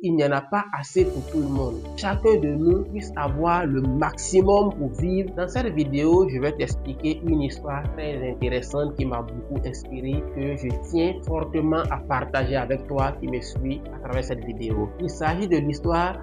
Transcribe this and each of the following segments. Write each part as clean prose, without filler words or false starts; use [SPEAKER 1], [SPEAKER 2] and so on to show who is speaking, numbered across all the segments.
[SPEAKER 1] il n'y en a pas assez pour tout le monde. Chacun de nous puisse avoir le maximum pour vivre. Dans cette vidéo, je vais t'expliquer une histoire très intéressante qui m'a beaucoup inspiré, que je tiens fortement à partager avec toi qui me suis à travers cette vidéo. Il s'agit de l'histoire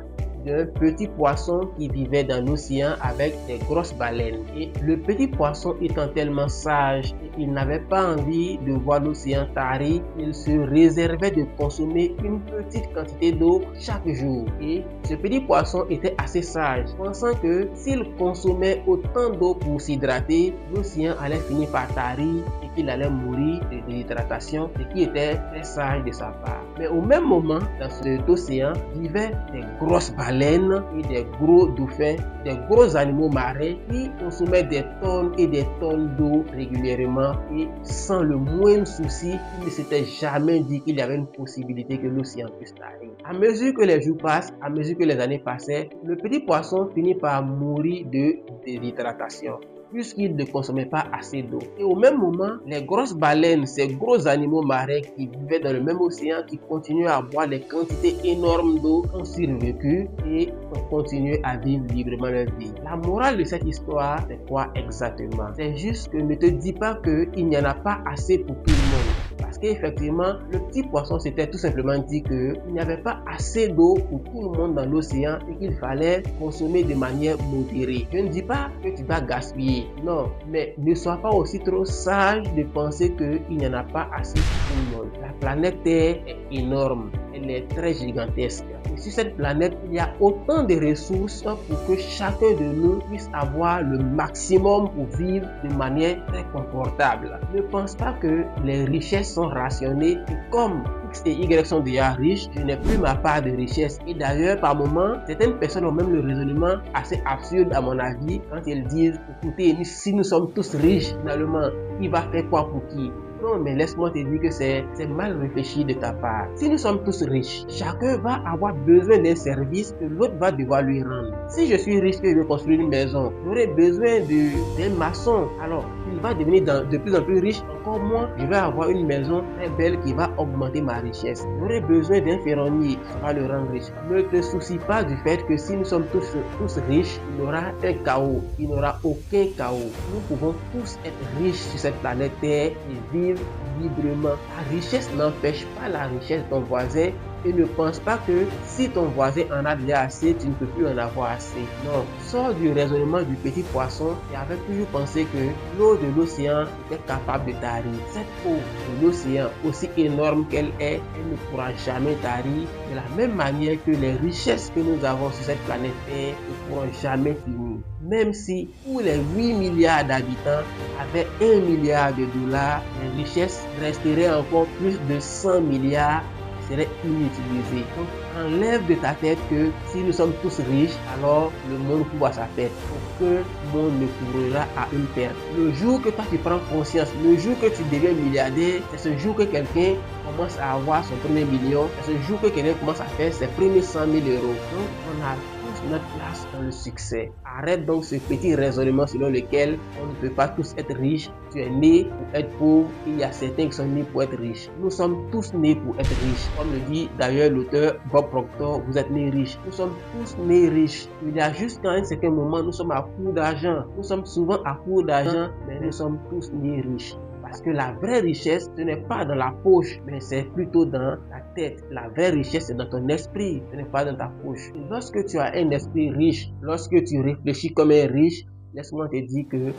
[SPEAKER 1] d'un petit poisson qui vivait dans l'océan avec des grosses baleines. Et le petit poisson étant tellement sage, il n'avait pas envie de voir l'océan tarir, il se réservait de consommer une petite quantité d'eau chaque jour. Et ce petit poisson était assez sage, pensant que s'il consommait autant d'eau pour s'hydrater, l'océan allait finir par tarir et qu'il allait mourir de déshydratation, ce qui était très sage de sa part. Mais au même moment, dans cet océan, vivaient des grosses baleines et des gros dauphins, des gros animaux marins qui consommaient des tonnes et des tonnes d'eau régulièrement et sans le moindre souci, il ne s'était jamais dit qu'il y avait une possibilité que l'océan puisse tarir. À mesure que les jours passent, à mesure que les années passaient, le petit poisson finit par mourir de déshydratation, puisqu'il ne consommait pas assez d'eau. Et au même moment, les grosses baleines, ces gros animaux marins qui vivaient dans le même océan, qui continuaient à boire des quantités énormes d'eau, ont survécu et ont continué à vivre librement leur vie. La morale de cette histoire, c'est quoi exactement? C'est juste que ne te dis pas qu'il n'y en a pas assez pour tout le monde. Parce qu'effectivement, le petit poisson s'était tout simplement dit qu'il n'y avait pas assez d'eau pour tout le monde dans l'océan et qu'il fallait consommer de manière modérée. Je ne dis pas que tu vas gaspiller, non, mais ne sois pas aussi trop sage de penser qu'il n'y en a pas assez pour tout le monde. La planète Terre est énorme, elle est très gigantesque. Et sur cette planète, il y a autant de ressources pour que chacun de nous puisse avoir le maximum pour vivre de manière très confortable. Ne pense pas que les richesses sont rationnées et comme X et Y sont déjà riches, je n'ai plus ma part de richesse. Et d'ailleurs, par moments, certaines personnes ont même le raisonnement assez absurde à mon avis quand elles disent, écoutez, si nous sommes tous riches, finalement, qui va faire quoi pour qui? Non, mais laisse-moi te dire que c'est mal réfléchi de ta part. Si nous sommes tous riches, chacun va avoir besoin d'un service que l'autre va devoir lui rendre. Si je suis riche et je veux construire une maison, j'aurai besoin d'un maçon. Alors, il va devenir de plus en plus riche. Encore moins, je vais avoir une maison très belle qui va augmenter ma richesse. J'aurai besoin d'un ferronnier, ça va le rendre riche. Ne te soucie pas du fait que si nous sommes tous riches, il y aura un chaos. Il n'y aura aucun chaos. Nous pouvons tous être riches sur cette planète Terre et vivre librement. La richesse n'empêche pas la richesse de ton voisin et ne pense pas que si ton voisin en a déjà assez, tu ne peux plus en avoir assez. Non, sors du raisonnement du petit poisson qui avait toujours pensé que l'eau de l'océan était capable de tarir. Cette eau de l'océan, aussi énorme qu'elle est, elle ne pourra jamais tarir de la même manière que les richesses que nous avons sur cette planète Terre ne pourront jamais finir. Même si tous les 8 milliards d'habitants avaient 1 milliard de dollars, les richesses resteraient encore plus de 100 milliards serait inutilisé. Donc, enlève de ta tête que si nous sommes tous riches, alors le monde court à sa tête. Aucun monde ne courra à une perte. Le jour que toi tu prends conscience, le jour que tu deviens milliardaire, c'est ce jour que quelqu'un commence à avoir son premier million, c'est ce jour que quelqu'un commence à faire ses premiers 100 000 euros. Donc, on a tous notre place dans le succès. Arrête donc ce petit raisonnement selon lequel on ne peut pas tous être riches. Tu es né pour être pauvre et il y a certains qui sont nés pour être riches. Nous sommes tous nés pour être riches. Comme le dit d'ailleurs l'auteur Bob Proctor, vous êtes nés riches. Nous sommes tous nés riches. Il y a juste qu'à un certain moment, nous sommes à court d'argent. Nous sommes souvent à court d'argent, mais nous sommes tous nés riches. Parce que la vraie richesse, ce n'est pas dans la poche, mais c'est plutôt dans ta tête. La vraie richesse, c'est dans ton esprit, ce n'est pas dans ta poche. Et lorsque tu as un esprit riche, lorsque tu réfléchis comme un riche, laisse-moi te dire que tu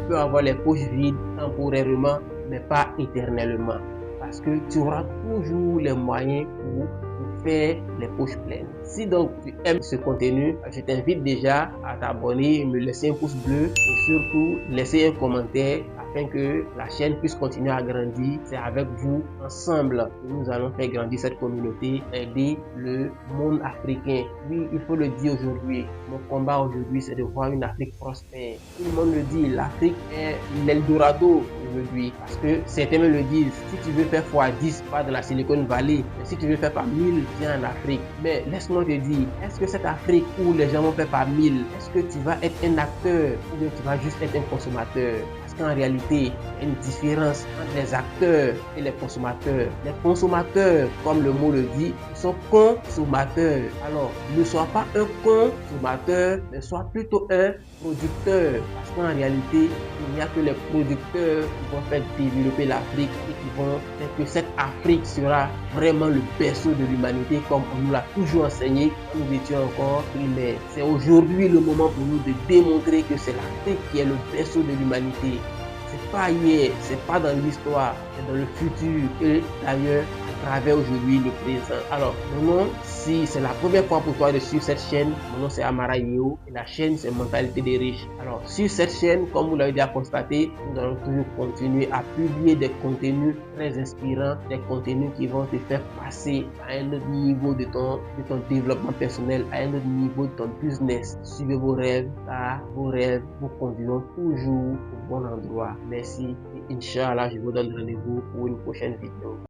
[SPEAKER 1] peux avoir les poches vides temporairement, mais pas éternellement. Parce que tu auras toujours les moyens pour faire les poches pleines. Si donc tu aimes ce contenu, je t'invite déjà à t'abonner, me laisser un pouce bleu et surtout laisser un commentaire afin que la chaîne puisse continuer à grandir. C'est avec vous, ensemble, que nous allons faire grandir cette communauté, aider le monde africain. Oui, il faut le dire aujourd'hui. Mon combat aujourd'hui, c'est de voir une Afrique prospère. Tout le monde le dit, l'Afrique est l'Eldorado aujourd'hui. Parce que certains me le disent, si tu veux faire x10, pas de la Silicon Valley, mais si tu veux faire par 1000, viens en Afrique. Mais laisse-moi te dire, est-ce que cette Afrique où les gens vont faire par 1000, est-ce que tu vas être un acteur ou bien tu vas juste être un consommateur? qu'en réalité, il y a une différence entre les acteurs et les consommateurs. Les consommateurs, comme le mot le dit, sont consommateurs. Alors, ne sois pas un consommateur, mais sois plutôt un producteur. Parce qu'en réalité, il n'y a que les producteurs qui vont faire développer l'Afrique et qui vont faire que cette Afrique sera vraiment le berceau de l'humanité comme on nous l'a toujours enseigné quand nous étions encore primaires. C'est aujourd'hui le moment pour nous de démontrer que c'est l'Afrique qui est le berceau de l'humanité. C'est pas hier, c'est pas dans l'histoire, c'est dans le futur et d'ailleurs à travers aujourd'hui le présent. Alors, mon nom, si c'est la première fois pour toi de suivre cette chaîne, mon nom c'est Amara Yeo et la chaîne c'est Mentalité des riches. Alors, sur cette chaîne, comme vous l'avez déjà constaté, nous allons toujours continuer à publier des contenus très inspirants, des contenus qui vont te faire passer à un autre niveau de ton développement personnel, à un autre niveau de ton business. Suivez vos rêves, car vos rêves vous conduiront toujours au bon endroit. Merci et Inch'Allah, je vous donne rendez-vous pour une prochaine vidéo.